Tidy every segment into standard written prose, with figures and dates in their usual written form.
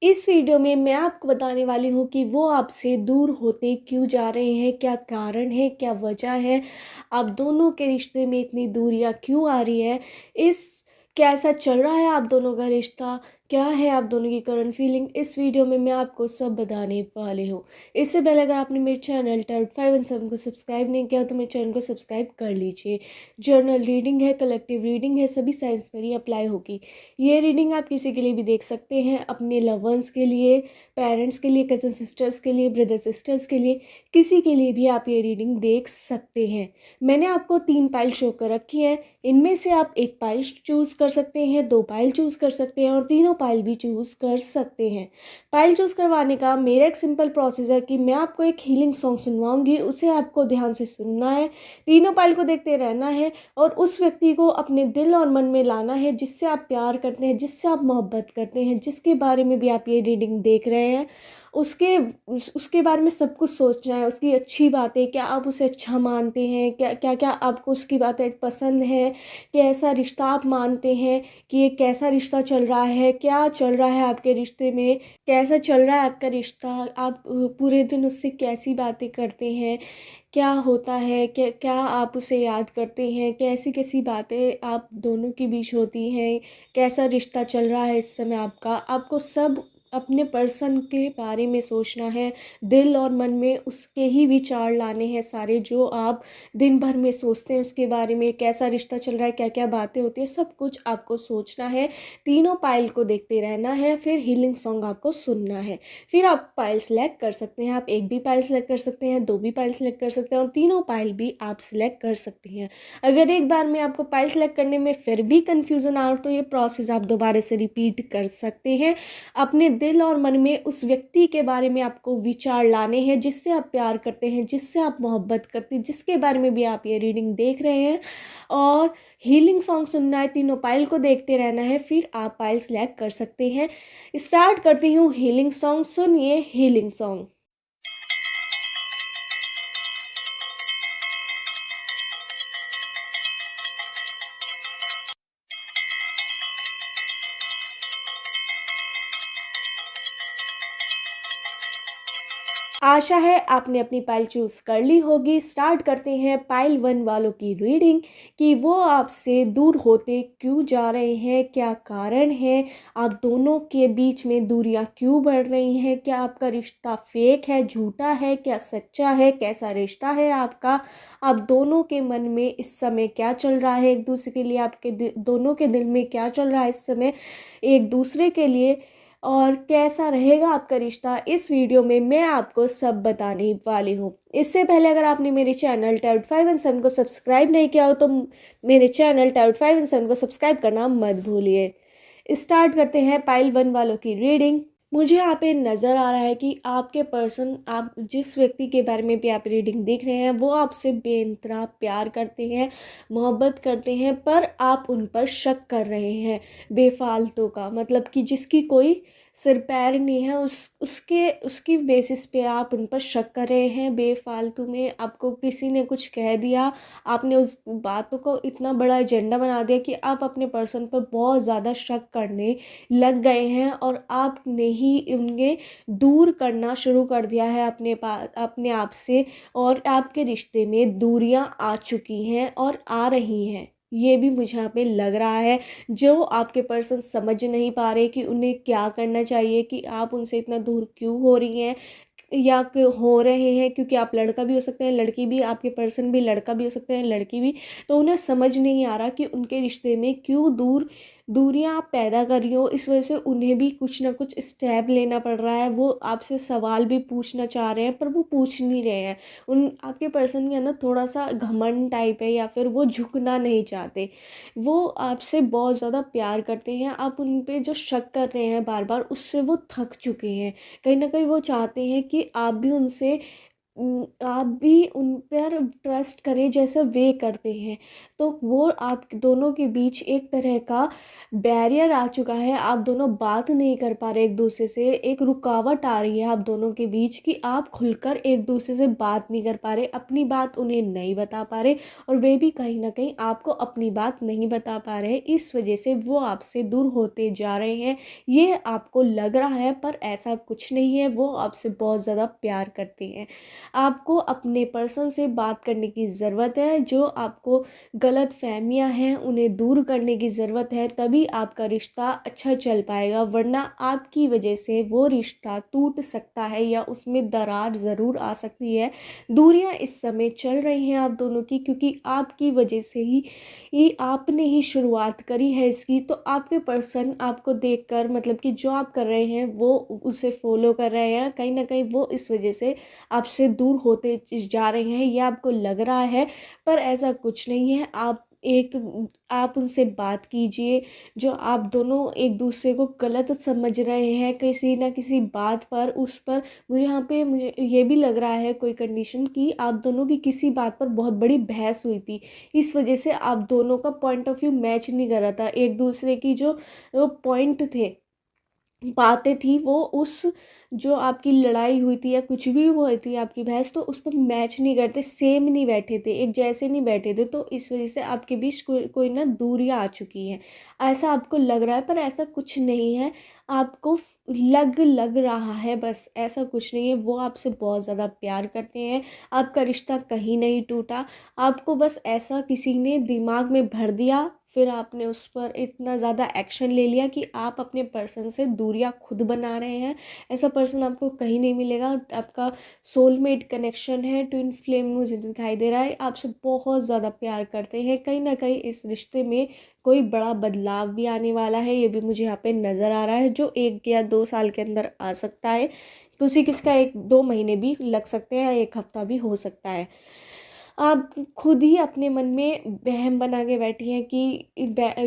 इस वीडियो में मैं आपको बताने वाली हूँ कि वो आपसे दूर होते क्यों जा रहे हैं, क्या कारण है, क्या वजह है, आप दोनों के रिश्ते में इतनी दूरियाँ क्यों आ रही है, इस कैसा चल रहा है आप दोनों का रिश्ता, क्या है आप दोनों की करंट फीलिंग। इस वीडियो में मैं आपको सब बताने वाली हूँ। इससे पहले अगर आपने मेरे चैनल टाउट 517 को सब्सक्राइब नहीं किया तो मेरे चैनल को सब्सक्राइब कर लीजिए। जर्नल रीडिंग है, कलेक्टिव रीडिंग है, सभी साइंस पर ही अप्लाई होगी। ये रीडिंग आप किसी के लिए भी देख सकते हैं, अपने लव वंस के लिए, पेरेंट्स के लिए, कज़न सिस्टर्स के लिए, ब्रदर सिस्टर्स के लिए, किसी के लिए भी आप ये रीडिंग देख सकते हैं। मैंने आपको 3 पाइल शो कर रखी है। इनमें से आप एक पाइल चूज़ कर सकते हैं, 2 पाइल चूज़ कर सकते हैं और तीनों पाइल भी चूज़ कर सकते हैं। पाइल चूज़ करवाने का मेरा एक सिंपल प्रोसेस है कि मैं आपको एक हीलिंग सॉन्ग सुनवाऊंगी, उसे आपको ध्यान से सुनना है, तीनों पाइल को देखते रहना है और उस व्यक्ति को अपने दिल और मन में लाना है जिससे आप प्यार करते हैं, जिससे आप मोहब्बत करते हैं, जिसके बारे में भी आप ये रीडिंग देख रहे हैं। उसके बारे में सब कुछ सोचना है, उसकी अच्छी बातें, क्या आप उसे अच्छा मानते हैं, क्या क्या क्या आपको उसकी बातें पसंद है, कैसा रिश्ता आप मानते हैं कि ये कैसा रिश्ता चल रहा है, क्या चल रहा है आपके रिश्ते में, कैसा चल रहा है आपका रिश्ता, आप पूरे दिन उससे कैसी बातें करते हैं, क्या होता है, क्या क्या आप उसे याद करते हैं, कैसी कैसी बातें आप दोनों के बीच होती हैं, कैसा रिश्ता चल रहा है इस समय आपका। आपको सब अपने पर्सन के बारे में सोचना है, दिल और मन में उसके ही विचार लाने हैं सारे, जो आप दिन भर में सोचते हैं उसके बारे में, कैसा रिश्ता चल रहा है, क्या क्या बातें होती है, सब कुछ आपको सोचना है। तीनों पाइल को देखते रहना है, फिर हीलिंग सॉन्ग आपको सुनना है। फिर आप पाइल सेलेक्ट कर सकते हैं, आप एक भी पाइल सेलेक्ट कर सकते हैं, 2 भी पाइल सेलेक्ट कर सकते हैं और तीनों पाइल भी आप सिलेक्ट कर सकते हैं। अगर एक बार में आपको पाइल सेलेक्ट करने में फिर भी कंफ्यूजन आ रहा तो ये प्रोसेस आप दोबारा से रिपीट कर सकते हैं। अपने दिल और मन में उस व्यक्ति के बारे में आपको विचार लाने हैं जिससे आप प्यार करते हैं, जिससे आप मोहब्बत करते हैं, जिसके बारे में भी आप ये रीडिंग देख रहे हैं, और हीलिंग सॉन्ग सुनना है, तीनों पाइल को देखते रहना है, फिर आप पाइल सेलेक्ट कर सकते हैं। स्टार्ट करती हूँ हीलिंग सॉन्ग। सुनिए हीलिंग सॉन्ग। आशा है आपने अपनी पाइल चूज़ कर ली होगी। स्टार्ट करते हैं पाइल 1 वालों की रीडिंग कि वो आपसे दूर होते क्यों जा रहे हैं, क्या कारण है, आप दोनों के बीच में दूरियां क्यों बढ़ रही हैं, क्या आपका रिश्ता फेक है, झूठा है, क्या सच्चा है, कैसा रिश्ता है आपका, आप दोनों के मन में इस समय क्या चल रहा है, एक दूसरे के लिए आपके दोनों के दिल में क्या चल रहा है इस समय एक दूसरे के लिए, और कैसा रहेगा आपका रिश्ता। इस वीडियो में मैं आपको सब बताने वाली हूँ। इससे पहले अगर आपने मेरे चैनल टाउट 517 को सब्सक्राइब नहीं किया हो तो मेरे चैनल टाउट 517 को सब्सक्राइब करना मत भूलिए। स्टार्ट करते हैं पाइल 1 वालों की रीडिंग। मुझे यहाँ पे नज़र आ रहा है कि आपके पर्सन, आप जिस व्यक्ति के बारे में भी आप रीडिंग देख रहे हैं, वो आपसे बेइंतहा प्यार करते हैं, मोहब्बत करते हैं, पर आप उन पर शक कर रहे हैं बेफालतू का, मतलब कि जिसकी कोई सिर पैर नहीं है, उसकी बेसिस पे आप उन पर शक कर रहे हैं बेफालतू में। आपको किसी ने कुछ कह दिया, आपने उस बातों को इतना बड़ा एजेंडा बना दिया कि आप अपने पर्सन पर बहुत ज़्यादा शक करने लग गए हैं और आपने ही उन्हें दूर करना शुरू कर दिया है अपने आप से, और आपके रिश्ते में दूरियां आ चुकी हैं और आ रही हैं। ये भी मुझे यहाँ पे लग रहा है। जो आपके पर्सन समझ नहीं पा रहे कि उन्हें क्या करना चाहिए, कि आप उनसे इतना दूर क्यों हो रही हैं या हो रहे हैं, क्योंकि आप लड़का भी हो सकते हैं, लड़की भी, आपके पर्सन भी लड़का भी हो सकते हैं, लड़की भी। तो उन्हें समझ नहीं आ रहा कि उनके रिश्ते में क्यों दूरियां आप पैदा कर रही हो। इस वजह से उन्हें भी कुछ ना कुछ स्टेप लेना पड़ रहा है। वो आपसे सवाल भी पूछना चाह रहे हैं पर वो पूछ नहीं रहे हैं। उन आपके पर्सन के अंदर थोड़ा सा घमंड टाइप है, या फिर वो झुकना नहीं चाहते। वो आपसे बहुत ज़्यादा प्यार करते हैं, आप उन पे जो शक कर रहे हैं बार बार, उससे वो थक चुके हैं। कहीं ना कहीं वो चाहते हैं कि आप भी उनसे आप भी उन पर ट्रस्ट करें जैसा वे करते हैं। तो वो आप दोनों के बीच एक तरह का बैरियर आ चुका है, आप दोनों बात नहीं कर पा रहे एक दूसरे से, एक रुकावट आ रही है आप दोनों के बीच कि आप खुलकर एक दूसरे से बात नहीं कर पा रहे, अपनी बात उन्हें नहीं बता पा रहे और वे भी कहीं ना कहीं आपको अपनी बात नहीं बता पा रहे। इस वजह से वो आपसे दूर होते जा रहे हैं, ये आपको लग रहा है पर ऐसा कुछ नहीं है। वो आपसे बहुत ज़्यादा प्यार करते हैं। आपको अपने पर्सन से बात करने की ज़रूरत है, जो आपको गलत फहमियाँ हैं उन्हें दूर करने की ज़रूरत है, तभी आपका रिश्ता अच्छा चल पाएगा, वरना आपकी वजह से वो रिश्ता टूट सकता है या उसमें दरार ज़रूर आ सकती है। दूरियां इस समय चल रही हैं आप दोनों की, क्योंकि आपकी वजह से ही आपने ही शुरुआत करी है इसकी। तो आपके पर्सन आपको देखकर, मतलब कि जो आप कर रहे हैं वो उसे फॉलो कर रहे हैं, कहीं ना कहीं वो इस वजह से आपसे दूर होते जा रहे हैं, ये आपको लग रहा है पर ऐसा कुछ नहीं है। आप उनसे बात कीजिए। जो आप दोनों एक दूसरे को गलत समझ रहे हैं किसी ना किसी बात पर, उस पर मुझे ये भी लग रहा है कोई कंडीशन कि आप दोनों की किसी बात पर बहुत बड़ी बहस हुई थी, इस वजह से आप दोनों का पॉइंट ऑफ व्यू मैच नहीं कर रहा था। एक दूसरे की जो पॉइंट थे, बातें थी, वो उस जो आपकी लड़ाई हुई थी या कुछ भी हुई थी आपकी बहस, तो उस पर मैच नहीं करते, सेम नहीं बैठे थे, एक जैसे नहीं बैठे थे। तो इस वजह से आपके बीच कोई ना दूरियां आ चुकी हैं, ऐसा आपको लग रहा है पर ऐसा कुछ नहीं है। आपको लग रहा है बस, ऐसा कुछ नहीं है। वो आपसे बहुत ज़्यादा प्यार करते हैं, आपका रिश्ता कहीं नहीं टूटा। आपको बस ऐसा किसी ने दिमाग में भर दिया, फिर आपने उस पर इतना ज़्यादा एक्शन ले लिया कि आप अपने पर्सन से दूरियां खुद बना रहे हैं। ऐसा पर्सन आपको कहीं नहीं मिलेगा। आपका सोलमेट कनेक्शन है, ट्विन फ्लेम मुझे दिखाई दे रहा है, आपसे बहुत ज़्यादा प्यार करते हैं। कहीं ना कहीं इस रिश्ते में कोई बड़ा बदलाव भी आने वाला है, ये भी मुझे यहाँ पे नज़र आ रहा है, जो 1 या 2 साल के अंदर आ सकता है। किसी किसी का 1-2 महीने भी लग सकते हैं, 1 हफ्ता भी हो सकता है। आप खुद ही अपने मन में वहम बना के बैठी हैं कि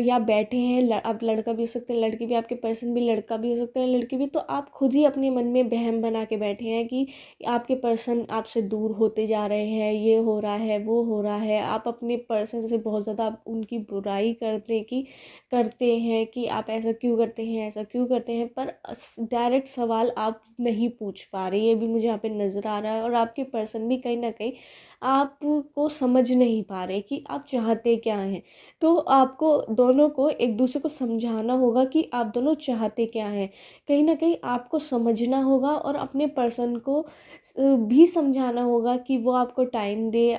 या बैठे हैं, आप लड़का भी हो सकते हैं, लड़की भी, आपके पर्सन भी लड़का भी हो सकते हैं, लड़की भी। तो आप खुद ही अपने मन में वहम बना के बैठे हैं कि आपके पर्सन आपसे दूर होते जा रहे हैं, ये हो रहा है, वो हो रहा है। आप अपने पर्सन से बहुत ज़्यादा उनकी बुराई करते हैं कि आप ऐसा क्यों करते हैं, ऐसा क्यों करते हैं, पर डायरेक्ट सवाल आप नहीं पूछ पा रहे, ये भी मुझे यहाँ पे नज़र आ रहा है। और आपके पर्सन भी कहीं ना कहीं आपको समझ नहीं पा रहे कि आप चाहते क्या हैं। तो आपको दोनों को एक दूसरे को समझाना होगा कि आप दोनों चाहते क्या हैं। कहीं ना कहीं आपको समझना होगा और अपने पर्सन को भी समझाना होगा कि वो आपको टाइम दे।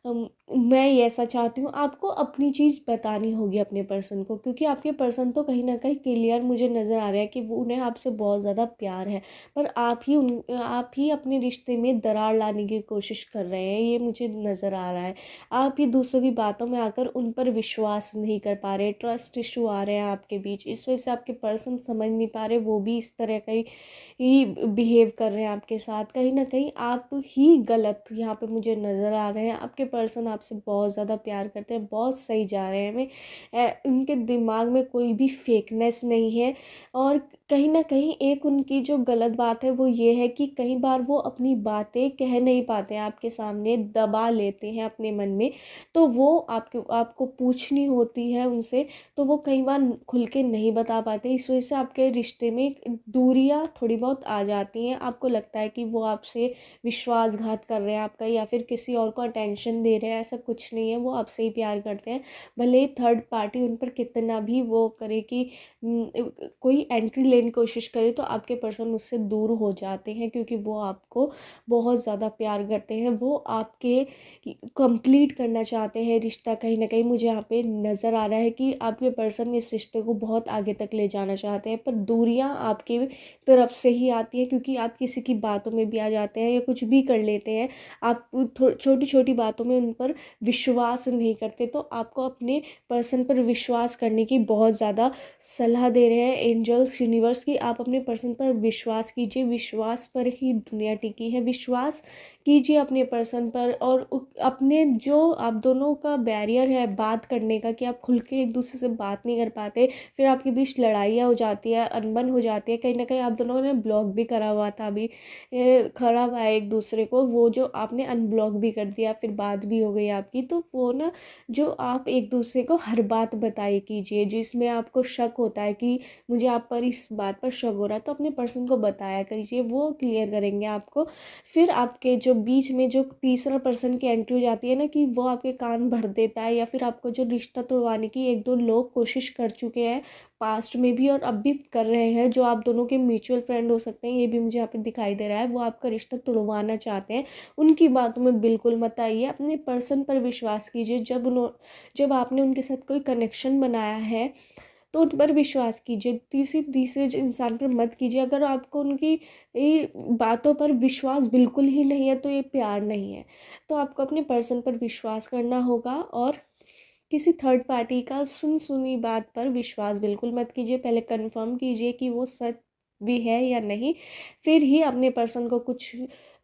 मैं ये ऐसा चाहती हूँ, आपको अपनी चीज़ बतानी होगी अपने पर्सन को, क्योंकि आपके पर्सन तो कहीं ना कहीं क्लियर मुझे नज़र आ रहा है कि वो उन्हें आपसे बहुत ज़्यादा प्यार है, पर आप ही अपने रिश्ते में दरार लाने की कोशिश कर रहे हैं, ये मुझे नज़र आ रहा है। आप ही दूसरों की बातों में आकर उन पर विश्वास नहीं कर पा रहे, ट्रस्ट इशू आ रहे हैं आपके बीच, इस वजह से आपके पर्सन समझ नहीं पा रहे, वो भी इस तरह का ही बिहेव कर रहे हैं आपके साथ। कहीं ना कहीं आप ही गलत यहाँ पे मुझे नज़र आ रहे हैं। आपके पर्सन आपसे बहुत ज़्यादा प्यार करते हैं, बहुत सही जा रहे हैं हमें, उनके दिमाग में कोई भी फेकनेस नहीं है। और कहीं ना कहीं एक उनकी जो गलत बात है वो ये है कि कई बार वो अपनी बातें कह नहीं पाते हैं आपके सामने, दबा लेते हैं अपने मन में। तो वो आपको पूछनी होती है उनसे, तो वो कई बार खुल के नहीं बता पाते, इस वजह से आपके रिश्ते में दूरियां थोड़ी बहुत आ जाती हैं। आपको लगता है कि वो आपसे विश्वासघात कर रहे हैं आपका, या फिर किसी और को अटेंशन दे रहे हैं, ऐसा कुछ नहीं है। वो आपसे ही प्यार करते हैं, भले ही थर्ड पार्टी उन पर कितना भी वो करे कि कोई एंट्री लेने की कोशिश करे, तो आपके पर्सन उससे दूर हो जाते हैं, क्योंकि वो आपको बहुत ज़्यादा प्यार करते हैं। वो आपके कंप्लीट करना चाहते हैं रिश्ता। कहीं ना कहीं मुझे यहाँ पे नज़र आ रहा है कि आपके पर्सन इस रिश्ते को बहुत आगे तक ले जाना चाहते हैं, पर दूरियां आपके तरफ से ही आती है, क्योंकि आप किसी की बातों में भी आ जाते हैं या कुछ भी कर लेते हैं। आप छोटी छोटी बातों में उन पर विश्वास नहीं करते। तो आपको अपने पर्सन पर विश्वास करने की बहुत ज़्यादा सलाह दे रहे हैं एंजल्स, यूनिवर्स यूनिवर्स की आप अपने पर्सन पर विश्वास कीजिए। विश्वास पर ही दुनिया टिकी है। विश्वास कीजिए अपने पर्सन पर, और अपने जो आप दोनों का बैरियर है बात करने का, कि आप खुल के एक दूसरे से बात नहीं कर पाते, फिर आपके बीच लड़ाइयाँ हो जाती है, अनबन हो जाती है, कहीं ना कहीं आप दोनों ने ब्लॉक भी करा हुआ था, अभी खरा हुआ है एक दूसरे को, वो जो आपने अनब्लॉक भी कर दिया, फिर बात भी हो गई आपकी, तो वो ना जो आप एक दूसरे को हर बात बताई कीजिए, जिसमें आपको शक होता है कि मुझे आप पर इस बात पर शक हो रहा है, तो अपने पर्सन को बताया करिए, वो क्लियर करेंगे आपको। फिर आपके जो बीच में जो तीसरा पर्सन की एंट्री हो जाती है ना, कि वो आपके कान भर देता है, या फिर आपको जो रिश्ता तोड़वाने की एक दो लोग कोशिश कर चुके हैं पास्ट में भी और अब भी कर रहे हैं, जो आप दोनों के म्यूचुअल फ्रेंड हो सकते हैं, ये भी मुझे यहाँ पे दिखाई दे रहा है, वो आपका रिश्ता तोड़वाना चाहते हैं, उनकी बातों में बिल्कुल मत आइए। अपने पर्सन पर विश्वास कीजिए। जब आपने उनके साथ कोई कनेक्शन बनाया है तो उन पर विश्वास कीजिए। तीसरे इंसान पर मत कीजिए। अगर आपको उनकी बातों पर विश्वास बिल्कुल ही नहीं है तो ये प्यार नहीं है। तो आपको अपने पर्सन पर विश्वास करना होगा, और किसी थर्ड पार्टी का सुनी बात पर विश्वास बिल्कुल मत कीजिए। पहले कंफर्म कीजिए कि वो सच भी है या नहीं, फिर ही अपने पर्सन को कुछ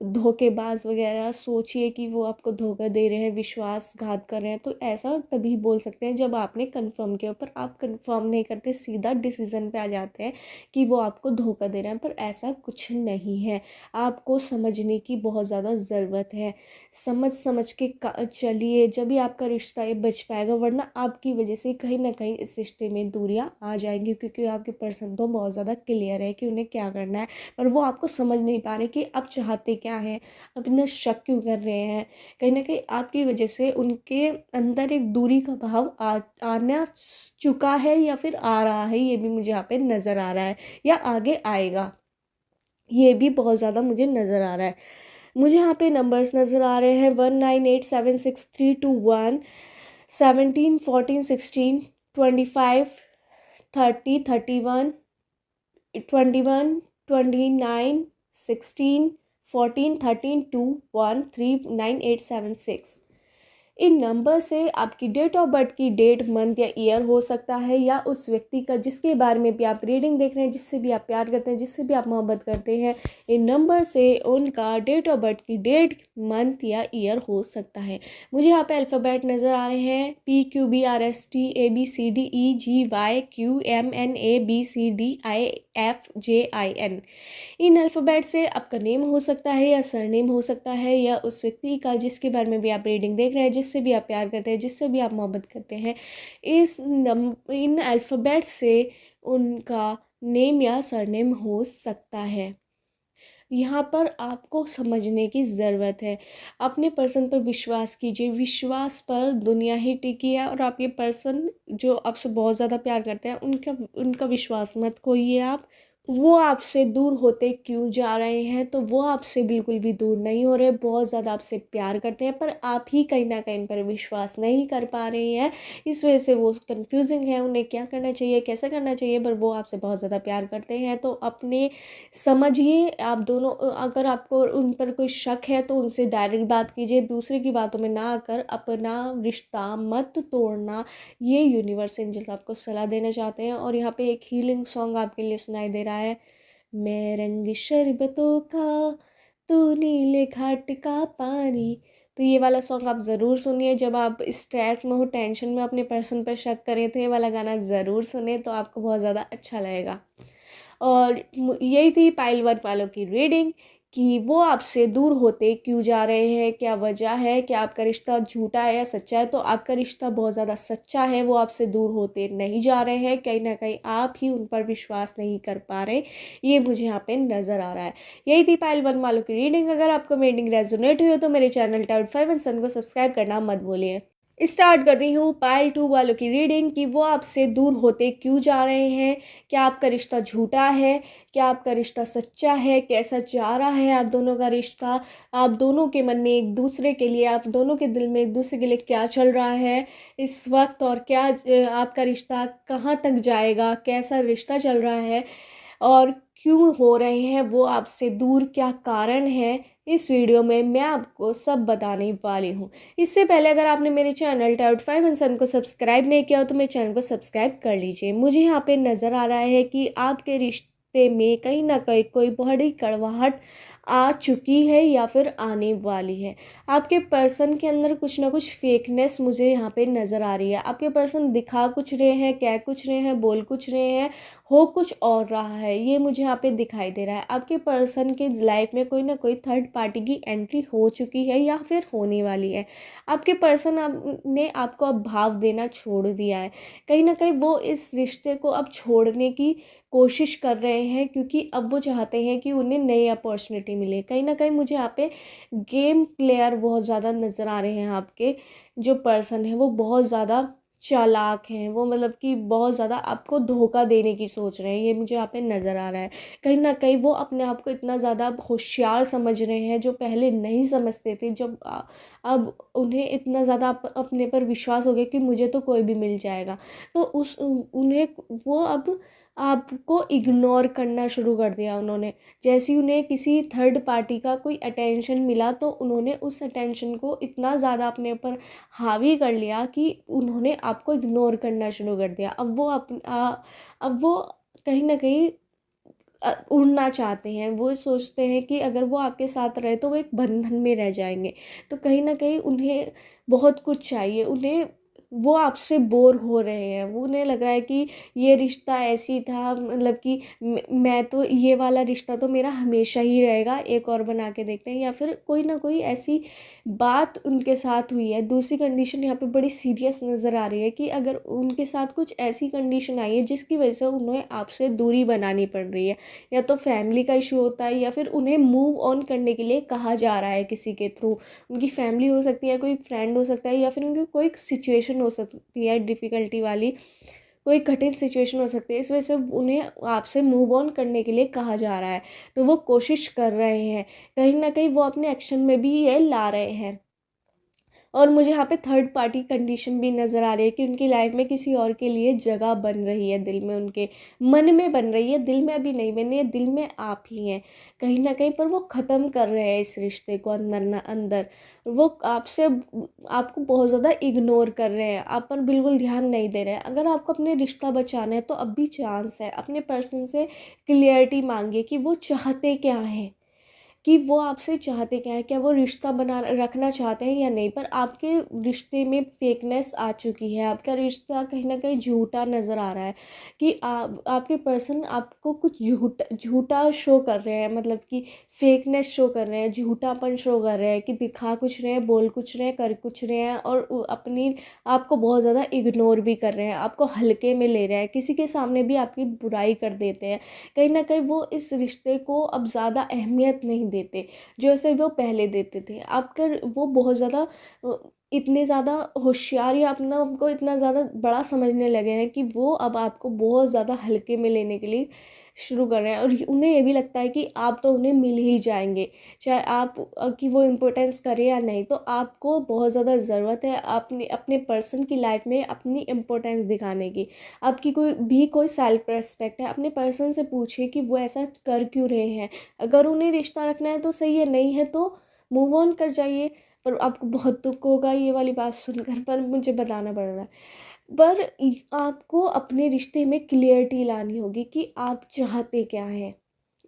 धोखेबाज वगैरह सोचिए कि वो आपको धोखा दे रहे हैं, विश्वासघात कर रहे हैं, तो ऐसा तभी बोल सकते हैं जब आपने कंफर्म किया। पर आप कंफर्म नहीं करते, सीधा डिसीजन पे आ जाते हैं कि वो आपको धोखा दे रहे हैं, पर ऐसा कुछ नहीं है। आपको समझने की बहुत ज़्यादा ज़रूरत है। समझ के चलिए, जब भी आपका रिश्ता ये बच पाएगा, वरना आपकी वजह से कहीं ना कहीं इस रिश्ते में दूरियां आ जाएंगी, क्योंकि आपके पर्सन तो बहुत ज़्यादा क्लियर है कि उन्हें क्या करना है, पर वो आपको समझ नहीं पा रहे कि आप चाहते क्या हैं, आप इतना शक क्यों कर रहे हैं। कहीं ना कहीं आपकी वजह से उनके अंदर एक दूरी का भाव आना चुका है, या फिर आ रहा है, ये भी मुझे यहाँ पे नज़र आ रहा है, या आगे आएगा, ये भी बहुत ज़्यादा मुझे नज़र आ रहा है। मुझे यहाँ पे नंबर्स नज़र आ रहे हैं 19876321, 17 14 16, 25 30 31, 21 29 16 14 13 2 1 3 9876। इन नंबर से आपकी डेट ऑफ बर्थ की डेट, मंथ या ईयर हो सकता है, या उस व्यक्ति का जिसके बारे में भी आप रीडिंग देख रहे हैं, जिससे भी आप प्यार करते हैं, जिससे भी आप मोहब्बत करते हैं, इन नंबर से उनका डेट ऑफ बर्थ की डेट, मंथ या ईयर हो सकता है। मुझे यहाँ पे अल्फ़ाबेट नज़र आ रहे हैं PQBRSTABCDEGYQMNABCDIFJIN। इन अल्फ़ाबेट से आपका नेम हो सकता है, या सरनेम हो सकता है, या उस व्यक्ति का जिसके बारे में भी आप रीडिंग देख रहे हैं, जिससे भी आप प्यार करते हैं, जिससे भी आप मोहब्बत करते हैं, इन अल्फ़ाबेट से उनका नेम या सरनेम हो सकता है। यहाँ पर आपको समझने की ज़रूरत है। अपने पर्सन पर विश्वास कीजिए। विश्वास पर दुनिया ही टिकी है, और आप ये पर्सन जो आपसे बहुत ज़्यादा प्यार करते हैं, उनका विश्वास मत खोइए आप। वो आपसे दूर होते क्यों जा रहे हैं, तो वो आपसे बिल्कुल भी दूर नहीं हो रहे, बहुत ज़्यादा आपसे प्यार करते हैं, पर आप ही कहीं ना कहीं पर विश्वास नहीं कर पा रहे हैं। इस वजह से वो कंफ्यूजिंग है, उन्हें क्या करना चाहिए, कैसे करना चाहिए, पर वो आपसे बहुत ज़्यादा प्यार करते हैं। तो अपने समझिए आप दोनों, अगर आपको उन पर कोई शक है तो उनसे डायरेक्ट बात कीजिए, दूसरे की बातों में ना आकर अपना रिश्ता मत तोड़ना, ये यूनिवर्स एंजल्स आपको सलाह देना चाहते हैं। और यहाँ पे एक हीलिंग सॉन्ग आपके लिए सुनाई दे रहा है, मैं रंग शरबतों का, तू नीले घाट का पानी। तो ये वाला सॉन्ग आप ज़रूर सुनिए, जब आप स्ट्रेस में हो, टेंशन में, अपने पर्सन पर शक करें, तो ये वाला गाना ज़रूर सुने, तो आपको बहुत ज़्यादा अच्छा लगेगा। और यही थी पाइल वन वालों की रीडिंग, कि वो आपसे दूर होते क्यों जा रहे हैं, क्या वजह है, क्या आपका रिश्ता झूठा है या सच्चा है। तो आपका रिश्ता बहुत ज़्यादा सच्चा है, वो आपसे दूर होते नहीं जा रहे हैं, कहीं ना कहीं आप ही उन पर विश्वास नहीं कर पा रहे, ये मुझे यहाँ पे नज़र आ रहा है। यही थी पाइल वन वालों की रीडिंग। अगर आपको रीडिंग रेजोनेट हुई हो तो मेरे चैनल टाउट 5 सन को सब्सक्राइब करना मत भूलिए। स्टार्ट करती हूँ पाइल टू वालों की रीडिंग, कि वो आपसे दूर होते क्यों जा रहे हैं, क्या आपका रिश्ता झूठा है, क्या आपका रिश्ता सच्चा है, कैसा जा रहा है आप दोनों का रिश्ता, आप दोनों के मन में एक दूसरे के लिए, आप दोनों के दिल में एक दूसरे के लिए क्या चल रहा है इस वक्त, और क्या आपका रिश्ता कहाँ तक जाएगा, कैसा रिश्ता चल रहा है, और क्यों हो रहे हैं वो आपसे दूर, क्या कारण है। इस वीडियो में मैं आपको सब बताने वाली हूँ। इससे पहले अगर आपने मेरे चैनल टाउट 5 सन को सब्सक्राइब नहीं किया हो तो मेरे चैनल को सब्सक्राइब कर लीजिए। मुझे यहाँ पे नज़र आ रहा है कि आपके रिश्ते में कहीं ना कहीं कोई बड़ी कड़वाहट आ चुकी है या फिर आने वाली है। आपके पर्सन के अंदर कुछ ना कुछ फेकनेस मुझे यहाँ पे नज़र आ रही है। आपके पर्सन दिखा कुछ रहे हैं, कह कुछ रहे हैं, बोल कुछ रहे हैं, हो कुछ और रहा है, ये मुझे यहाँ पे दिखाई दे रहा है। आपके पर्सन के लाइफ में कोई ना कोई थर्ड पार्टी की एंट्री हो चुकी है या फिर होने वाली है। आपके पर्सन ने आपको अब भाव देना छोड़ दिया है। कहीं ना कहीं वो इस रिश्ते को अब छोड़ने की कोशिश कर रहे हैं, क्योंकि अब वो चाहते हैं कि उन्हें नई अपॉर्चुनिटी मिले। कहीं ना कहीं मुझे यहाँ पे गेम प्लेयर बहुत ज़्यादा नज़र आ रहे हैं। आपके जो पर्सन है वो बहुत ज़्यादा चालाक हैं, वो मतलब कि बहुत ज़्यादा आपको धोखा देने की सोच रहे हैं, ये मुझे यहाँ पे नज़र आ रहा है। कहीं ना कहीं वो अपने आप को इतना ज़्यादा होशियार समझ रहे हैं, जो पहले नहीं समझते थे। जब अब उन्हें इतना ज़्यादा अपने पर विश्वास हो गया कि मुझे तो कोई भी मिल जाएगा, तो उन्हें वो अब आपको इग्नोर करना शुरू कर दिया उन्होंने। जैसे ही उन्हें किसी थर्ड पार्टी का कोई अटेंशन मिला तो उन्होंने उस अटेंशन को इतना ज़्यादा अपने ऊपर हावी कर लिया कि उन्होंने आपको इग्नोर करना शुरू कर दिया। अब वो कहीं ना कहीं उड़ना चाहते हैं। वो सोचते हैं कि अगर वो आपके साथ रहे तो वो एक बंधन में रह जाएंगे। तो कहीं ना कहीं उन्हें बहुत कुछ चाहिए, उन्हें वो आपसे बोर हो रहे हैं। वो उन्हें लग रहा है कि ये रिश्ता ऐसी था, मतलब कि मैं तो ये वाला रिश्ता तो मेरा हमेशा ही रहेगा, एक और बना के देखते हैं। या फिर कोई ना कोई ऐसी बात उनके साथ हुई है। दूसरी कंडीशन यहाँ पे बड़ी सीरियस नज़र आ रही है कि अगर उनके साथ कुछ ऐसी कंडीशन आई है जिसकी वजह से उन्हें आपसे दूरी बनानी पड़ रही है, या तो फैमिली का इशू होता है या फिर उन्हें मूव ऑन करने के लिए कहा जा रहा है किसी के थ्रू। उनकी फैमिली हो सकती है, कोई फ्रेंड हो सकता है, या फिर उनकी कोई सिचुएशन हो सकती है डिफ़िकल्टी वाली, कोई कठिन सिचुएशन हो सकती है। इस वजह से उन्हें आपसे मूव ऑन करने के लिए कहा जा रहा है। तो वो कोशिश कर रहे हैं, कहीं ना कहीं वो अपने एक्शन में भी ये ला रहे हैं। और मुझे यहाँ पे थर्ड पार्टी कंडीशन भी नज़र आ रही है कि उनकी लाइफ में किसी और के लिए जगह बन रही है, दिल में, उनके मन में बन रही है। दिल में अभी नहीं बनी है, दिल में आप ही हैं कहीं ना कहीं। पर वो ख़त्म कर रहे हैं इस रिश्ते को अंदर ना अंदर। वो आपसे आपको बहुत ज़्यादा इग्नोर कर रहे हैं, आप पर बिल्कुल ध्यान नहीं दे रहे हैं। अगर आपको अपने रिश्ता बचाना है तो अब भी चांस है। अपने पर्सन से क्लियरिटी मांगिए कि वो चाहते क्या हैं, कि वो आपसे चाहते क्या है, क्या वो रिश्ता बना रखना चाहते हैं या नहीं। पर आपके रिश्ते में फेकनेस आ चुकी है, आपका रिश्ता कहीं ना कहीं झूठा नज़र आ रहा है। कि आपके पर्सन आपको कुछ झूठा शो कर रहे हैं, मतलब कि फेकनेस शो कर रहे हैं, झूठापन शो कर रहे हैं, कि दिखा कुछ रहे हैं, बोल कुछ रहे हैं, कर कुछ रहे हैं, और अपनी आपको बहुत ज़्यादा इग्नोर भी कर रहे हैं, आपको हल्के में ले रहे हैं, किसी के सामने भी आपकी बुराई कर देते हैं। कहीं ना कहीं वो इस रिश्ते को अब ज़्यादा अहमियत नहीं देते जैसे वो पहले देते थे। आपका वो बहुत ज़्यादा इतने ज़्यादा होशियार या अपना उनको इतना ज़्यादा बड़ा समझने लगे हैं कि वो अब आपको बहुत ज़्यादा हल्के में लेने के लिए शुरू कर रहे हैं। और उन्हें ये भी लगता है कि आप तो उन्हें मिल ही जाएंगे, चाहे आप कि वो इम्पोर्टेंस करे या नहीं। तो आपको बहुत ज़्यादा ज़रूरत है अपने अपने पर्सन की लाइफ में अपनी इम्पोर्टेंस दिखाने की। आपकी कोई सेल्फ रेस्पेक्ट है, अपने पर्सन से पूछिए कि वो ऐसा कर क्यों रहे हैं। अगर उन्हें रिश्ता रखना है तो सही है, नहीं है तो मूव ऑन कर जाइए। पर आपको बहुत दुख होगा ये वाली बात सुनकर, पर मुझे बताना पड़ रहा है। पर आपको अपने रिश्ते में क्लियरिटी लानी होगी कि आप चाहते क्या हैं।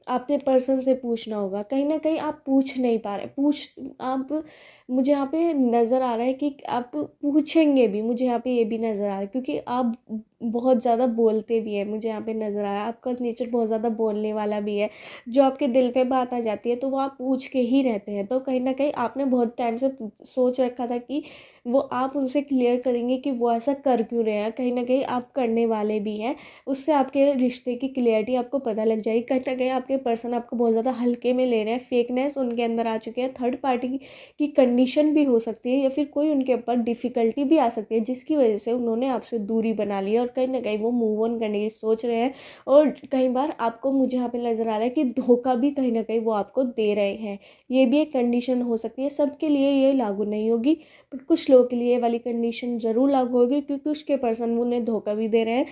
आपने पर्सन से पूछना होगा। कहीं ना कहीं आप पूछ नहीं पा रहे, आप मुझे यहाँ पे नज़र आ रहा है कि आप पूछेंगे भी, मुझे यहाँ पे ये भी नज़र आ रहा है, क्योंकि आप बहुत ज़्यादा बोलते भी हैं। मुझे यहाँ पे नज़र आ रहा है आपका नेचर बहुत ज़्यादा बोलने वाला भी है। जो आपके दिल पे बात आ जाती है तो वो आप पूछ के ही रहते हैं। तो कहीं ना कहीं आपने बहुत टाइम से सोच रखा था कि वो आप उनसे क्लियर करेंगे कि वो ऐसा कर क्यों रहे हैं। कहीं ना कहीं आप करने वाले भी हैं। उससे आपके रिश्ते की क्लियरिटी आपको पता लग जाएगी। कहीं ना कहीं आपके पर्सन आपको बहुत ज़्यादा हल्के में ले रहे हैं, फेकनेस उनके अंदर आ चुकी है। थर्ड पार्टी की कंडीशन भी हो सकती है, या फिर कोई उनके ऊपर डिफ़िकल्टी भी आ सकती है जिसकी वजह से उन्होंने आपसे दूरी बना ली है। और कहीं ना कहीं वो मूव ऑन करने की सोच रहे हैं। और कई बार आपको मुझे यहाँ पे नज़र आ रहा है कि धोखा भी कहीं ना कहीं वो आपको दे रहे हैं। ये भी एक कंडीशन हो सकती है। सबके लिए ये लागू नहीं होगी, पर कुछ लोगों के लिए ये वाली कंडीशन ज़रूर लागू होगी, क्योंकि उसके पर्सन उन्हें धोखा भी दे रहे हैं।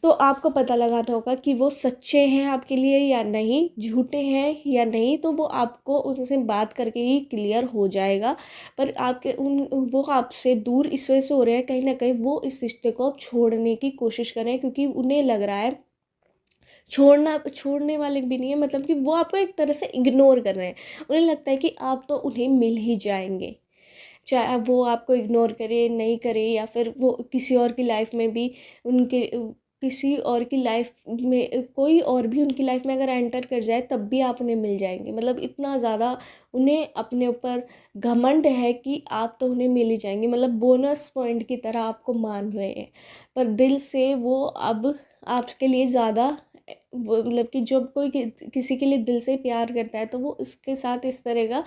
तो आपको पता लगाना होगा कि वो सच्चे हैं आपके लिए या नहीं, झूठे हैं या नहीं। तो वो आपको उनसे बात करके ही क्लियर हो जाएगा। पर आपके वो आपसे दूर इस वजह से हो रहे हैं, कहीं ना कहीं वो इस रिश्ते को अब छोड़ने की कोशिश कर रहे हैं, क्योंकि उन्हें लग रहा है छोड़ने वाले भी नहीं है, मतलब कि वो आपको एक तरह से इग्नोर कर रहे हैं। उन्हें लगता है कि आप तो उन्हें मिल ही जाएंगे, चाहे अब वो आपको इग्नोर करे नहीं करे, या फिर वो किसी और की लाइफ में भी उनके किसी और की लाइफ में कोई और भी उनकी लाइफ में अगर एंटर कर जाए तब भी आप उन्हें मिल जाएंगे। मतलब इतना ज़्यादा उन्हें अपने ऊपर घमंड है कि आप तो उन्हें मिल ही जाएंगे, मतलब बोनस पॉइंट की तरह आपको मान रहे हैं। पर दिल से वो अब आपके लिए ज़्यादा मतलब कि जब कोई किसी के लिए दिल से प्यार करता है तो वो उसके साथ इस तरह का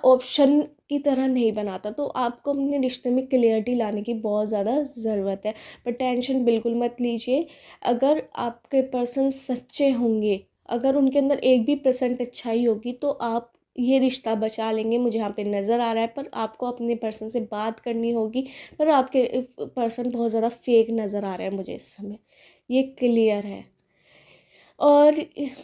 ऑप्शन की तरह नहीं बनाता। तो आपको अपने रिश्ते में क्लियरिटी लाने की बहुत ज़्यादा ज़रूरत है। पर टेंशन बिल्कुल मत लीजिए, अगर आपके पर्सन सच्चे होंगे, अगर उनके अंदर 1% अच्छाई होगी तो आप ये रिश्ता बचा लेंगे, मुझे यहाँ पे नज़र आ रहा है। पर आपको अपने पर्सन से बात करनी होगी, पर आपके पर्सन बहुत ज़्यादा फेक नज़र आ रहा है मुझे इस समय, ये क्लियर है। और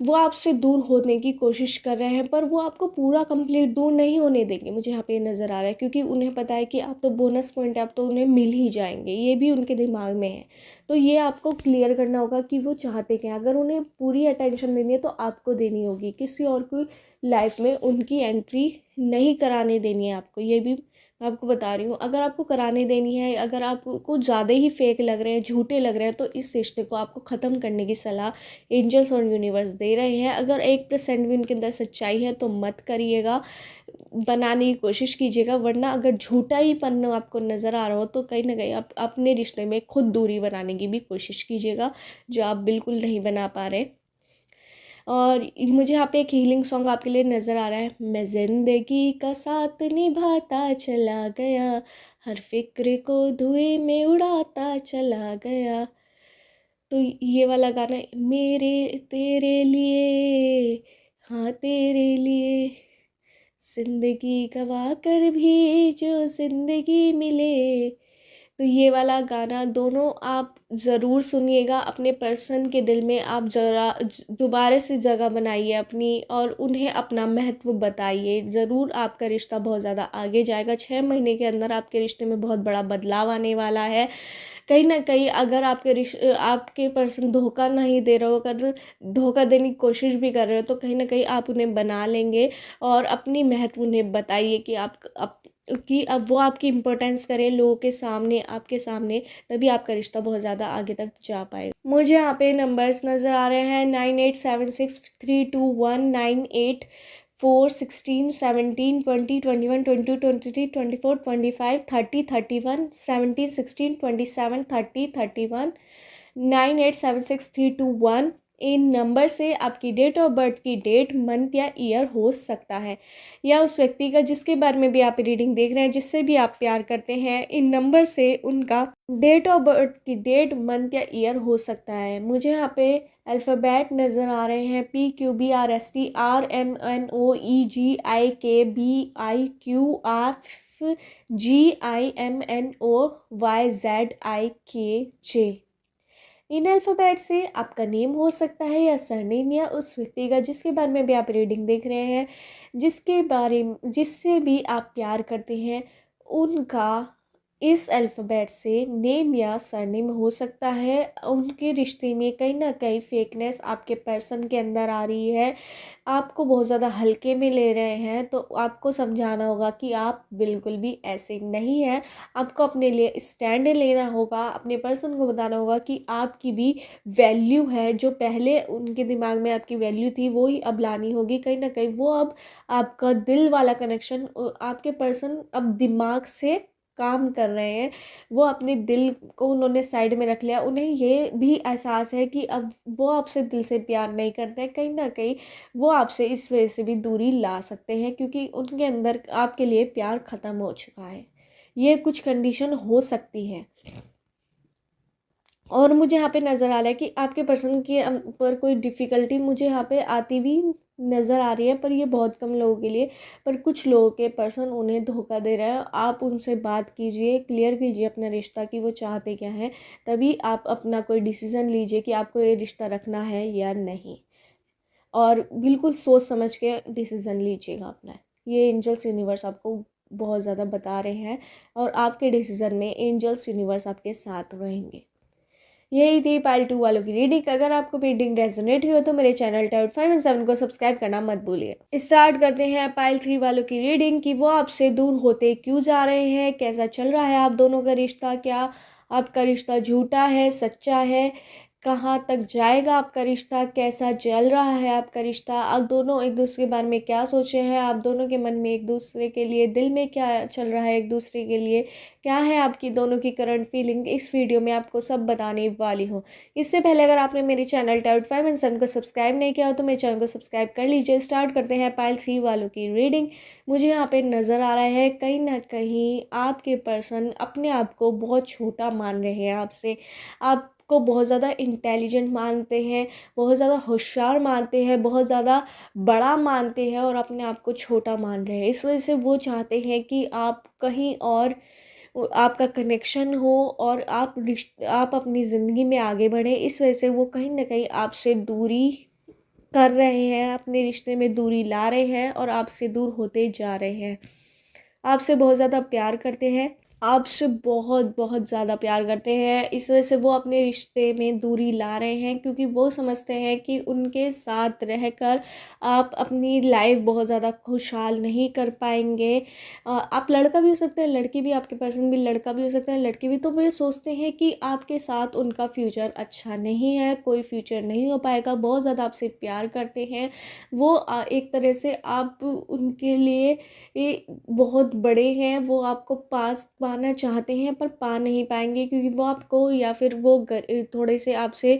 वो आपसे दूर होने की कोशिश कर रहे हैं, पर वो आपको पूरा कंप्लीट दूर नहीं होने देंगे, मुझे यहाँ पे नज़र आ रहा है। क्योंकि उन्हें पता है कि आप तो बोनस पॉइंट है, आप तो उन्हें मिल ही जाएंगे, ये भी उनके दिमाग में है। तो ये आपको क्लियर करना होगा कि वो चाहते क्या हैं। अगर उन्हें पूरी अटेंशन देनी है तो आपको देनी होगी, किसी और की लाइफ में उनकी एंट्री नहीं कराने देनी है आपको, ये भी मैं आपको बता रही हूँ। अगर आपको कराने देनी है, अगर आपको ज़्यादा ही फेक लग रहे हैं, झूठे लग रहे हैं, तो इस रिश्ते को आपको ख़त्म करने की सलाह एंजल्स और यूनिवर्स दे रहे हैं। अगर 1% भी उनके अंदर सच्चाई है तो मत करिएगा, बनाने की कोशिश कीजिएगा। वरना अगर झूठा ही पन आपको नज़र आ रहा हो तो कहीं ना कहीं आप अपने रिश्ते में खुद दूरी बनाने की भी कोशिश कीजिएगा, जो आप बिल्कुल नहीं बना पा रहे। और मुझे यहाँ पे एक हीलिंग सॉन्ग आपके लिए नज़र आ रहा है। मैं जिंदगी का साथ निभाता चला गया, हर फिक्र को धुएं में उड़ाता चला गया। तो ये वाला गाना मेरे तेरे लिए, हाँ तेरे लिए, जिंदगी गवा कर भी जो जिंदगी मिले। तो ये वाला गाना दोनों आप ज़रूर सुनिएगा, अपने पर्सन के दिल में आप ज़रा दोबारा से जगह बनाइए अपनी, और उन्हें अपना महत्व बताइए। ज़रूर आपका रिश्ता बहुत ज़्यादा आगे जाएगा। 6 महीने के अंदर आपके रिश्ते में बहुत बड़ा बदलाव आने वाला है। कहीं ना कहीं अगर आपके पर्सन धोखा नहीं दे रहे हो, अगर धोखा देने की कोशिश भी कर रहे हो, तो कहीं ना कहीं आप उन्हें बना लेंगे। और अपनी महत्व उन्हें बताइए कि कि अब वो आपकी इम्पोर्टेंस करें लोगों के सामने, आपके सामने, तभी आपका रिश्ता बहुत ज़्यादा आगे तक जा पाएगा। मुझे यहाँ पे नंबर्स नज़र आ रहे हैं 9876321984161720242530311716273031 98763219। इन नंबर से आपकी डेट ऑफ बर्थ की डेट, मंथ या ईयर हो सकता है, या उस व्यक्ति का जिसके बारे में भी आप रीडिंग देख रहे हैं, जिससे भी आप प्यार करते हैं, इन नंबर से उनका डेट ऑफ बर्थ की डेट, मंथ या ईयर हो सकता है। मुझे यहाँ पे अल्फ़ाबेट नज़र आ रहे हैं PQBRSTRMNOEGIKBIQRGIMNOYZIKJ। इन अल्फ़ाबेट से आपका नेम हो सकता है, या सरनेम, या उस व्यक्ति का जिसके बारे में भी आप रीडिंग देख रहे हैं, जिससे भी आप प्यार करते हैं, उनका इस अल्फ़ाबेट से नेम या सरनेम हो सकता है। उनके रिश्ते में कहीं ना कहीं फेकनेस आपके पर्सन के अंदर आ रही है, आपको बहुत ज़्यादा हल्के में ले रहे हैं। तो आपको समझाना होगा कि आप बिल्कुल भी ऐसे नहीं हैं। आपको अपने लिए स्टैंड लेना होगा, अपने पर्सन को बताना होगा कि आपकी भी वैल्यू है। जो पहले उनके दिमाग में आपकी वैल्यू थी वो ही अब लानी होगी। कहीं ना कहीं वो अब आपका दिल वाला कनेक्शन, आपके पर्सन अब दिमाग से काम कर रहे हैं, वो अपने दिल को उन्होंने साइड में रख लिया। उन्हें ये भी एहसास है कि अब वो आपसे दिल से प्यार नहीं करते हैं। कहीं ना कहीं वो आपसे इस वजह से भी दूरी ला सकते हैं, क्योंककि उनके अंदर आपके लिए प्यार ख़त्म हो चुका है। ये कुछ कंडीशन हो सकती है। और मुझे यहाँ पे नज़र आ रहा है कि आपके पर्सन के पर कोई डिफ़िकल्टी मुझे यहाँ पे आती भी नज़र आ रही है, पर ये बहुत कम लोगों के लिए। पर कुछ लोगों के पर्सन उन्हें धोखा दे रहा है। आप उनसे बात कीजिए, क्लियर कीजिए अपना रिश्ता कि वो चाहते क्या हैं, तभी आप अपना कोई डिसीज़न लीजिए कि आपको ये रिश्ता रखना है या नहीं। और बिल्कुल सोच समझ के डिसीज़न लीजिएगा अपना। ये एंजल्स यूनिवर्स आपको बहुत ज़्यादा बता रहे हैं, और आपके डिसीज़न में एंजल्स यूनिवर्स आपके साथ रहेंगे। यही थी पाइल 2 वालों की रीडिंग। अगर आपको रीडिंग रेजोनेट हुई हो तो मेरे चैनल टाइट 5 एंड 7 को सब्सक्राइब करना मत भूलिए। स्टार्ट करते हैं पाइल 3 वालों की रीडिंग कि वो आपसे दूर होते क्यों जा रहे हैं, कैसा चल रहा है आप दोनों का रिश्ता, क्या आपका रिश्ता झूठा है, सच्चा है, कहाँ तक जाएगा आपका रिश्ता, कैसा चल रहा है आपका रिश्ता, आप दोनों एक दूसरे के बारे में क्या सोचे हैं, आप दोनों के मन में एक दूसरे के लिए दिल में क्या चल रहा है, एक दूसरे के लिए क्या है आपकी दोनों की करंट फीलिंग, इस वीडियो में आपको सब बताने वाली हूँ। इससे पहले अगर आपने मेरे चैनल टाउट 5 एंड 7 को सब्सक्राइब नहीं किया हो तो मेरे चैनल को सब्सक्राइब कर लीजिए। स्टार्ट करते हैं पाइल 3 वालों की रीडिंग। मुझे यहाँ पे नज़र आ रहा है कहीं ना कहीं आपके पर्सन अपने आप को बहुत छोटा मान रहे हैं आपसे, आपको बहुत ज़्यादा इंटेलिजेंट मानते हैं, बहुत ज़्यादा होशियार मानते हैं, बहुत ज़्यादा बड़ा मानते हैं और अपने आप को छोटा मान रहे हैं। इस वजह से वो चाहते हैं कि आप कहीं और आपका कनेक्शन हो और आप अपनी ज़िंदगी में आगे बढ़ें। इस वजह से वो कहीं ना कहीं आपसे दूरी कर रहे हैं, अपने रिश्ते में दूरी ला रहे हैं और आपसे दूर होते जा रहे हैं। आपसे बहुत ज़्यादा प्यार करते हैं, आपसे बहुत बहुत ज़्यादा प्यार करते हैं। इस वजह से वो अपने रिश्ते में दूरी ला रहे हैं क्योंकि वो समझते हैं कि उनके साथ रहकर आप अपनी लाइफ बहुत ज़्यादा खुशहाल नहीं कर पाएंगे। आप लड़का भी हो सकते हैं, लड़की भी, आपके पर्सन भी लड़का भी हो सकता है, लड़की भी। तो वो ये सोचते हैं कि आपके साथ उनका फ्यूचर अच्छा नहीं है, कोई फ्यूचर नहीं हो पाएगा। बहुत ज़्यादा आपसे प्यार करते हैं वो। एक तरह से आप उनके लिए ये बहुत बड़े हैं, वो आपको पास पाना चाहते हैं पर पा नहीं पाएंगे क्योंकि वो आपको, या फिर वो थोड़े से आपसे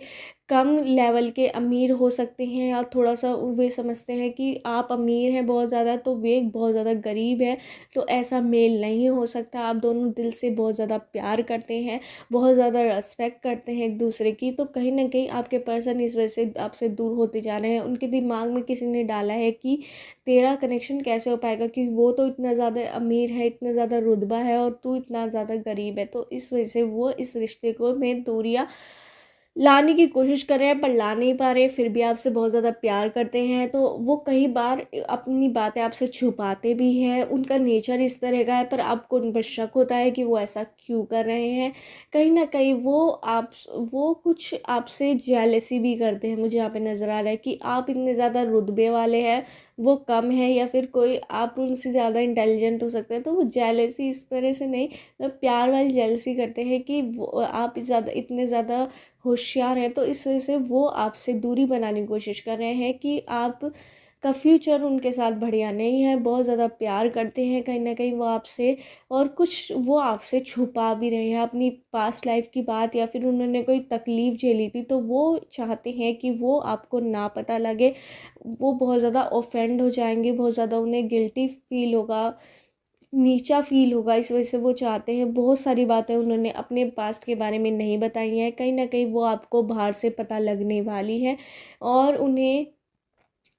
कम लेवल के अमीर हो सकते हैं, या थोड़ा सा वे समझते हैं कि आप अमीर हैं बहुत ज़्यादा तो वे बहुत ज़्यादा गरीब है, तो ऐसा मेल नहीं हो सकता। आप दोनों दिल से बहुत ज़्यादा प्यार करते हैं, बहुत ज़्यादा रेस्पेक्ट करते हैं एक दूसरे की। तो कहीं ना कहीं आपके पर्सन इस वजह से आपसे दूर होते जा रहे हैं। उनके दिमाग में किसी ने डाला है कि तेरा कनेक्शन कैसे हो पाएगा क्योंकि वो तो इतना ज़्यादा अमीर है, इतना ज़्यादा रुतबा है और तू इतना ज़्यादा गरीब है। तो इस वजह से वो इस रिश्ते को में दूरियां लाने की कोशिश कर रहे हैं पर ला नहीं पा रहे, फिर भी आपसे बहुत ज़्यादा प्यार करते हैं। तो वो कई बार अपनी बातें आपसे छुपाते भी हैं, उनका नेचर इस तरह का है, पर आपको उन पर शक होता है कि वो ऐसा क्यों कर रहे हैं। कहीं ना कहीं वो कुछ आपसे जेलसी भी करते हैं। मुझे यहाँ पे नज़र आ रहा है कि आप इतने ज़्यादा रुतबे वाले हैं, वो कम है, या फिर कोई आप उनसे ज़्यादा इंटेलिजेंट हो सकते हैं। तो वो जेलसी इस तरह से नहीं, प्यार वाली जेलसी करते हैं कि वो आप ज़्यादा इतने ज़्यादा होशियार है। तो इस वजह से वो आपसे दूरी बनाने की कोशिश कर रहे हैं कि आप का फ्यूचर उनके साथ बढ़िया नहीं है। बहुत ज़्यादा प्यार करते हैं कहीं ना कहीं वो आपसे, और कुछ वो आपसे छुपा भी रहे हैं अपनी पास्ट लाइफ की बात, या फिर उन्होंने कोई तकलीफ़ झेली थी तो वो चाहते हैं कि वो आपको ना पता लगे। वो बहुत ज़्यादा ऑफेंड हो जाएंगे, बहुत ज़्यादा उन्हें गिल्टी फील होगा, नीचा फील होगा। इस वजह से वो चाहते हैं, बहुत सारी बातें उन्होंने अपने पास्ट के बारे में नहीं बताई हैं, कहीं ना कहीं वो आपको बाहर से पता लगने वाली है। और उन्हें,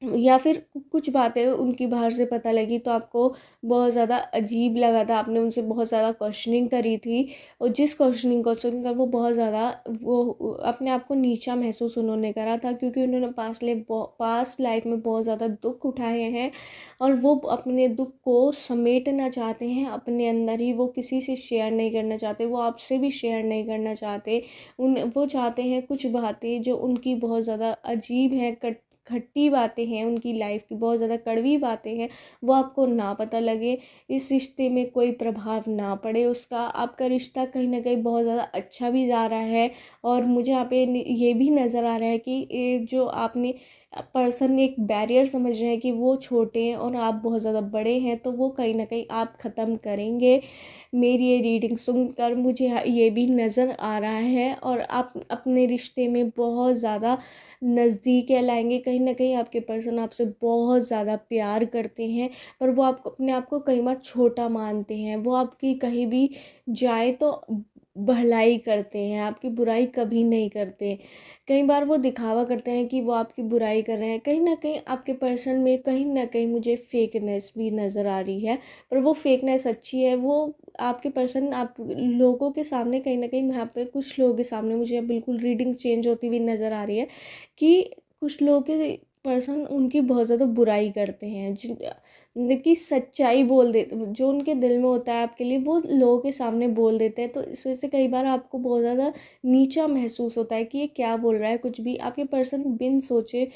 या फिर कुछ बातें उनकी बाहर से पता लगी तो आपको बहुत ज़्यादा अजीब लगा था, आपने उनसे बहुत ज़्यादा क्वेश्चनिंग करी थी, और जिस क्वेश्चनिंग को सुनकर वो बहुत ज़्यादा वो अपने आप को नीचा महसूस उन्होंने करा था क्योंकि उन्होंने पास्ट लाइफ में बहुत ज़्यादा दुख उठाए हैं और वो अपने दुख को समेटना चाहते हैं अपने अंदर ही। वो किसी से शेयर नहीं करना चाहते, वो आपसे भी शेयर नहीं करना चाहते। वो चाहते हैं कुछ बातें जो उनकी बहुत ज़्यादा अजीब हैं, खट्टी बातें हैं, उनकी लाइफ की बहुत ज़्यादा कड़वी बातें हैं, वो आपको ना पता लगे, इस रिश्ते में कोई प्रभाव ना पड़े उसका। आपका रिश्ता कहीं ना कहीं बहुत ज़्यादा अच्छा भी जा रहा है। और मुझे यहाँ पे ये भी नज़र आ रहा है कि जो आपने पर्सन एक बैरियर समझ रहे हैं कि वो छोटे हैं और आप बहुत ज़्यादा बड़े हैं, तो वो कहीं ना कहीं आप ख़त्म करेंगे। मेरी ये रीडिंग सुनकर मुझे ये भी नज़र आ रहा है, और आप अपने रिश्ते में बहुत ज़्यादा नज़दीक लाएंगे। कहीं ना कहीं आपके पर्सन आपसे बहुत ज़्यादा प्यार करते हैं, पर वो आपको अपने आप को कई बार छोटा मानते हैं। वो आपकी कहीं भी जाए तो भलाई करते हैं, आपकी बुराई कभी नहीं करते। कई बार वो दिखावा करते हैं कि वो आपकी बुराई कर रहे हैं। कहीं ना कहीं आपके पर्सन में कहीं ना कहीं मुझे फेकनेस भी नज़र आ रही है, पर वो फेकनेस अच्छी है। वो आपके पर्सन आप लोगों के सामने, कहीं ना कहीं यहाँ पे कुछ लोगों के सामने मुझे बिल्कुल रीडिंग चेंज होती हुई नज़र आ रही है कि कुछ लोगों के पर्सन उनकी बहुत ज़्यादा बुराई करते हैं, मतलब कि सच्चाई बोल देते, जो उनके दिल में होता है आपके लिए वो लोगों के सामने बोल देते हैं। तो इस वजह से कई बार आपको बहुत ज़्यादा नीचा महसूस होता है कि ये क्या बोल रहा है, कुछ भी आपके पर्सन बिन सोचे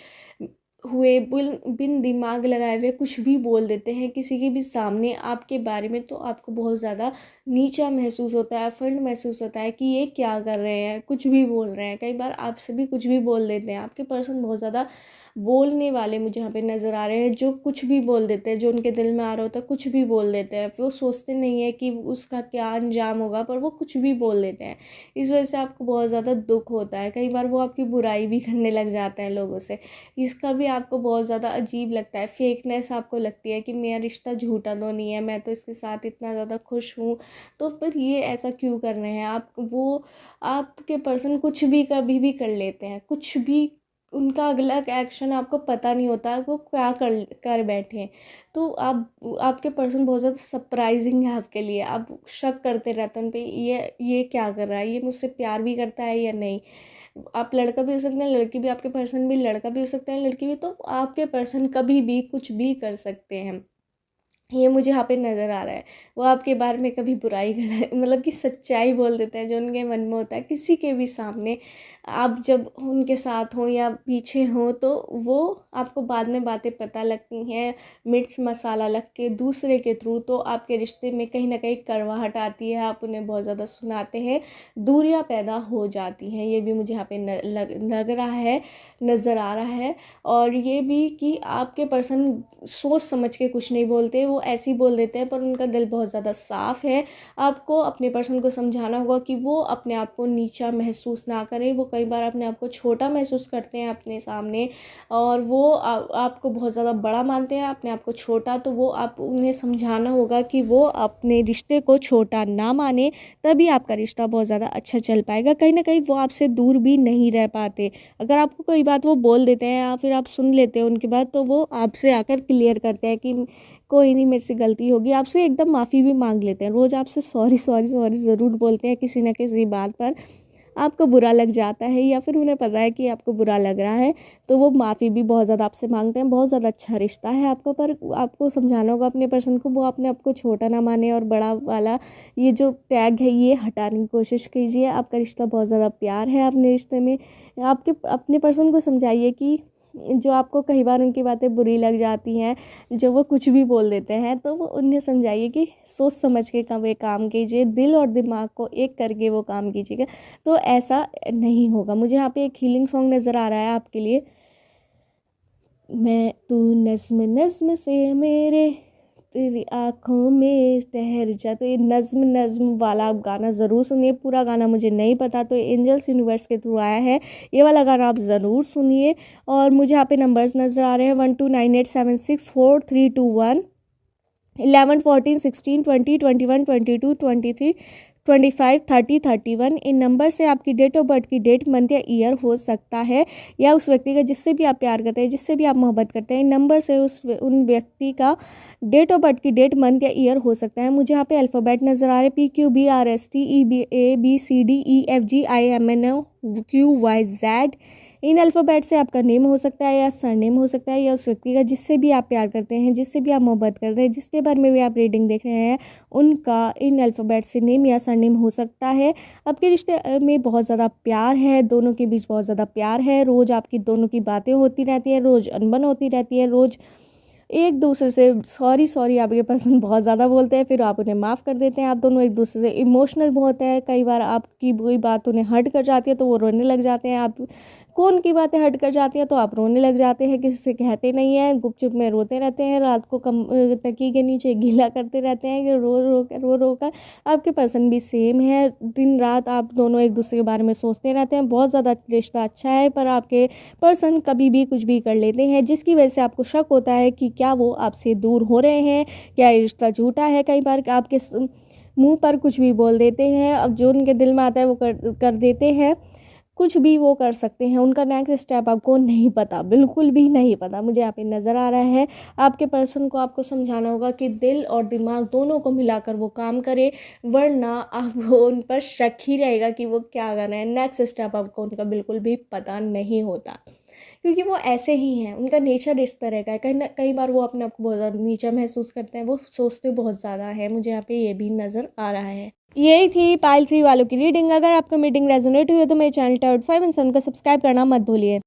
हुए बिन दिमाग लगाए हुए कुछ भी बोल देते हैं किसी के भी सामने आपके बारे में। तो आपको बहुत ज़्यादा नीचा महसूस होता है, अफंड महसूस होता है कि ये क्या कर रहे हैं, कुछ भी बोल रहे हैं। कई बार आपसे भी कुछ भी बोल देते हैं। आपके पर्सन बहुत ज़्यादा बोलने वाले मुझे यहाँ पे नज़र आ रहे हैं, जो कुछ भी बोल देते हैं, जो उनके दिल में आ रहा होता है कुछ भी बोल देते हैं। फिर वो सोचते नहीं है कि उसका क्या अंजाम होगा, पर वो कुछ भी बोल देते हैं। इस वजह से आपको बहुत ज़्यादा दुख होता है। कई बार वो आपकी बुराई भी करने लग जाते हैं लोगों से। इसका भी आपको बहुत ज़्यादा अजीब लगता है, फेकनेस आपको लगती है कि मेरा रिश्ता झूठा तो नहीं है, मैं तो इसके साथ इतना ज़्यादा खुश हूँ, तो फिर ये ऐसा क्यों कर रहे हैं आप। वो आपके पर्सन कुछ भी कभी भी कर लेते हैं, कुछ भी उनका अगला एक्शन आपको पता नहीं होता वो क्या कर कर बैठे हैं। तो आपके पर्सन बहुत ज़्यादा सरप्राइजिंग है आपके लिए। आप शक करते रहते हैं उन पे, ये क्या कर रहा है, ये मुझसे प्यार भी करता है या नहीं। आप लड़का भी हो सकते हैं, लड़की भी, आपके पर्सन भी लड़का भी हो सकता है, लड़की भी। तो आपके पर्सन कभी भी कुछ भी कर सकते हैं, ये मुझे यहाँ पे नज़र आ रहा है। वो आपके बारे में कभी बुराई मतलब कि सच्चाई बोल देते हैं जो उनके मन में होता है किसी के भी सामने। आप जब उनके साथ हो या पीछे हो तो वो आपको बाद में बातें पता लगती हैं, मिर्च मसाला लग के दूसरे के थ्रू, तो आपके रिश्ते में कहीं ना कहीं कड़वाहट आती है, आप उन्हें बहुत ज़्यादा सुनाते हैं, दूरियां पैदा हो जाती हैं। ये भी मुझे यहाँ पे लग रहा है, नज़र आ रहा है। और ये भी कि आपके पर्सन सोच समझ के कुछ नहीं बोलते, वो ऐसे ही बोल देते हैं, पर उनका दिल बहुत ज़्यादा साफ़ है। आपको अपने पर्सन को समझाना होगा कि वो अपने आप को नीचा महसूस ना करें। वो कई बार अपने आप को छोटा महसूस करते हैं अपने सामने, और वो आपको बहुत ज़्यादा बड़ा मानते हैं, अपने आप को छोटा। तो वो आप उन्हें समझाना होगा कि वो अपने रिश्ते को छोटा ना माने, तभी आपका रिश्ता बहुत ज़्यादा अच्छा चल पाएगा। कहीं ना कहीं वो आपसे दूर भी नहीं रह पाते। अगर आपको कोई बात वो बोल देते हैं या फिर आप सुन लेते हो उनकी बात, तो वो आपसे आकर क्लियर करते हैं कि कोई नहीं, मेरे से गलती होगी, आपसे एकदम माफ़ी भी मांग लेते हैं। रोज़ आपसे सॉरी सॉरी सॉरी ज़रूर बोलते हैं किसी न किसी बात पर। आपको बुरा लग जाता है या फिर उन्हें पता है कि आपको बुरा लग रहा है, तो वो माफ़ी भी बहुत ज़्यादा आपसे मांगते हैं। बहुत ज़्यादा अच्छा रिश्ता है आपका, पर आपको समझाना होगा अपने पर्सन को, वो अपने आप को छोटा ना माने, और बड़ा वाला ये जो टैग है ये हटाने की कोशिश कीजिए। आपका रिश्ता बहुत ज़्यादा प्यार है अपने रिश्ते में। आपके अपने पर्सन को समझाइए कि जो आपको कई बार उनकी बातें बुरी लग जाती हैं, जो वो कुछ भी बोल देते हैं, तो वो उन्हें समझाइए कि सोच समझ के वे काम कीजिए, दिल और दिमाग को एक करके वो काम कीजिएगा, तो ऐसा नहीं होगा। मुझे यहाँ पे एक हीलिंग सॉन्ग नज़र आ रहा है आपके लिए। मैं तू नज्म नज्म से मेरे तेरी आँखों में ठहर जा, तो ये नज्म नज्म वाला आप गाना ज़रूर सुनिए। पूरा गाना मुझे नहीं पता, तो एंजल्स यूनिवर्स के थ्रू आया है, ये वाला गाना आप ज़रूर सुनिए। और मुझे यहाँ पे नंबर्स नज़र आ रहे हैं 1298764321 11 14 16 20 21 22 23 25 30 31। इन नंबर से आपकी डेट ऑफ बर्थ की डेट, मंथ या ईयर हो सकता है, या उस व्यक्ति का जिससे भी आप प्यार करते हैं, जिससे भी आप मोहब्बत करते हैं, इन नंबर से उन व्यक्ति का डेट ऑफ बर्थ की डेट, मंथ या ईयर हो सकता है। मुझे यहाँ पे अल्फ़ाबेट नज़र आ रहे हैं PQBRSTEBABCDEFGIMNOQYZ। इन अल्फ़ाबेट से आपका नेम हो सकता है या सरनेम हो सकता है, या उस व्यक्ति का जिससे भी आप प्यार करते हैं, जिससे भी आप मोहब्बत करते हैं, जिसके बारे में भी आप रीडिंग देख रहे हैं, उनका इन अल्फ़ाबेट से नेम या सरनेम हो सकता है। आपके रिश्ते में बहुत ज़्यादा प्यार है, दोनों के बीच बहुत ज़्यादा प्यार है। रोज़ आपकी दोनों की बातें होती रहती हैं, रोज़ अनबन होती रहती है, रोज़ एक दूसरे से सॉरी सॉरी आपके पर्सन बहुत ज़्यादा बोलते हैं, फिर आप उन्हें माफ़ कर देते हैं। आप दोनों एक दूसरे से इमोशनल बहुत है। कई बार आपकी बुरी बात उन्हें हर्ट कर जाती है तो वो रोने लग जाते हैं। आप कौन की बातें हर्ट कर जाती हैं तो आप रोने लग जाते हैं, किसी से कहते नहीं हैं, गुपचुप में रोते रहते हैं, रात को तकिए के नीचे गीला करते रहते हैं कि रो कर। आपके पर्सन भी सेम है, दिन रात आप दोनों एक दूसरे के बारे में सोचते रहते हैं। बहुत ज़्यादा रिश्ता अच्छा है, पर आपके पर्सन कभी भी कुछ भी कर लेते हैं, जिसकी वजह से आपको शक होता है कि क्या वो आपसे दूर हो रहे हैं, क्या ये रिश्ता झूठा है। कई बार आपके मुंह पर कुछ भी बोल देते हैं, अब जो उनके दिल में आता है वो कर देते हैं, कुछ भी वो कर सकते हैं। उनका नेक्स्ट स्टेप आपको नहीं पता, बिल्कुल भी नहीं पता। मुझे यहाँ पे नज़र आ रहा है आपके पर्सन को आपको समझाना होगा कि दिल और दिमाग दोनों को मिलाकर वो काम करे, वरना आपको उन पर शक ही रहेगा कि वो क्या कर रहे हैं। नेक्स्ट स्टेप आपको उनका बिल्कुल भी पता नहीं होता। क्योंकि वो ऐसे ही हैं, उनका नेचर इस तरह का है। कई बार वो अपने आप को बहुत ज़्यादा नीचा महसूस करते हैं, वो सोचते बहुत ज़्यादा है, मुझे यहाँ पे ये भी नज़र आ रहा है। यही थी पाइल 3 वालों की रीडिंग। अगर आपको मीटिंग रेजोनेट हुई है तो मेरे चैनल टर्ड 5 को सब्सक्राइब करना मत भूलिए।